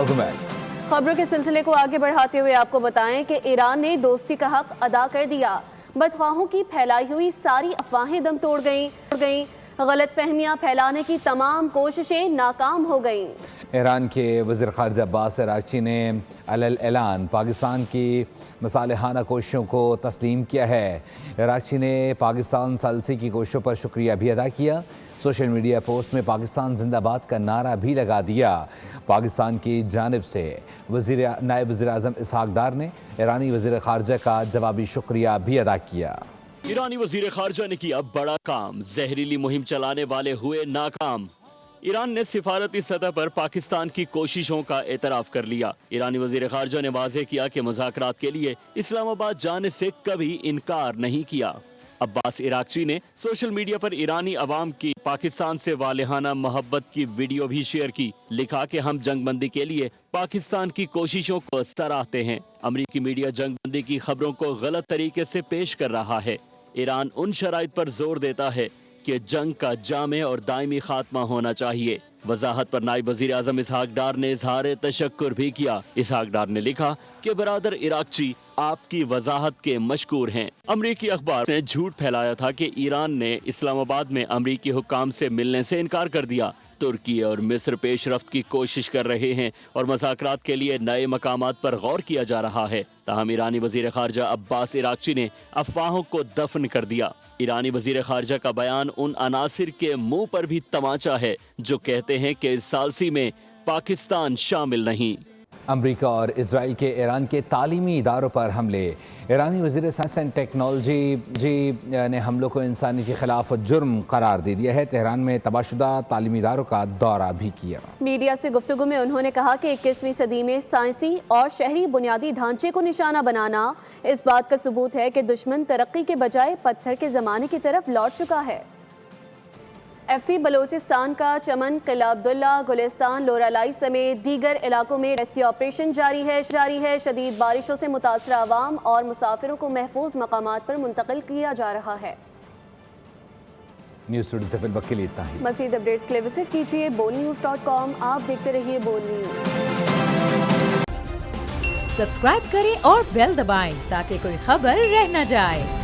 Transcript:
खबरों के सिलसिले को आगे बढ़ाते हुए आपको बताएं कि ईरान ने दोस्ती का हक अदा कर दिया। बदख्वाहों की फैलाई हुई सारी अफवाहें दम तोड़ गईं। गलत फहमियाँ फैलाने की तमाम कोशिशें नाकाम हो गईं। ईरान के वज़ीर ख़ारजा अब्बास अराग़ची ने अलल ऐलान पाकिस्तान की मसालेहाना कोशिशों को तस्लीम किया है। अराग़ची ने पाकिस्तान सालसी की कोशिशों पर शुक्रिया भी अदा किया। सोशल मीडिया पोस्ट में पाकिस्तान जिंदाबाद का नारा भी लगा दिया। पाकिस्तान की जानिब से नायब वज़ीर आज़म इसहाक डार ने ईरानी वज़ीर ख़ारजा का जवाबी शुक्रिया भी अदा किया। ईरानी वज़ीर ख़ारजा ने किया बड़ा काम, जहरीली मुहिम चलाने वाले हुए नाकाम। ईरान ने सिफारती सतह पर पाकिस्तान की कोशिशों का एतराफ़ कर लिया। ईरानी वज़ीर ख़ारजा ने वाज़ेह किया कि मुज़ाकरात के लिए इस्लामाबाद जाने से कभी इनकार नहीं किया। अब्बास अराग़ची ने सोशल मीडिया पर ईरानी अवाम की पाकिस्तान से वालिहाना मोहब्बत की वीडियो भी शेयर की। लिखा कि हम जंगबंदी के लिए पाकिस्तान की कोशिशों को सराहते हैं। अमरीकी मीडिया जंगबंदी की खबरों को गलत तरीके से पेश कर रहा है। ईरान उन शराइत पर जोर देता है कि जंग का जामे और दायमी खात्मा होना चाहिए। वजाहत पर नायब वज़ीर आज़म इसहाक डार ने इज़हार तशक्कुर भी किया। इसहाक डार ने लिखा कि बरादर अराग़ची आपकी वजाहत के मशकूर हैं। अमरीकी अखबार ने झूठ फैलाया था कि ईरान ने इस्लामाबाद में अमरीकी हुक्काम से मिलने से इनकार कर दिया। तुर्की और मिस्र पेशरफ्त की कोशिश कर रहे हैं और मुज़ाकरात के लिए नए मकामात पर गौर किया जा रहा है। ताहम ईरानी वज़ीर ख़ारजा अब्बास अराग़ची ने अफवाहों को दफन कर दिया। ईरानी वज़ीर ख़ारजा का बयान उन अनासिर के मुंह पर भी तमाचा है जो कहते हैं कि इस सालसी में पाकिस्तान शामिल नहीं। अमरीका और इजराइल के ईरान के तालीमी इदारों पर हमले। ईरानी वज़ीर साइंस एंड टेक्नोलॉजी ने हमलों को इंसानी के खिलाफ जुर्म करार दे दिया है। तेहरान में तबाहशुदा तालीमी इदारों का दौरा भी किया। मीडिया से गुफ्तगू में उन्होंने कहा कि 21वीं सदी में साइंसी और शहरी बुनियादी ढांचे को निशाना बनाना इस बात का सबूत है कि दुश्मन तरक्की के बजाय पत्थर के ज़माने की तरफ लौट चुका है। FC बलोचिस्तान का चमन, किला अब्दुल्ला, गुलिस्तान, लोरालाई समेत दीगर इलाकों में रेस्क्यू ऑपरेशन जारी है। शदीद बारिशों से मुतासरा अवाम और मुसाफिरों को महफूज मकामात पर मुंतकिल किया जा रहा है। न्यूज़ स्टूडियो से फिलहाल के लिए इतना ही। मज़ीद अपडेट्स के लिए विजिट कीजिए bolnews.com। आप देखते रहिए बोल न्यूज़। सब्सक्राइब करें और बेल दबाएं ताकि कोई खबर रह न जाए।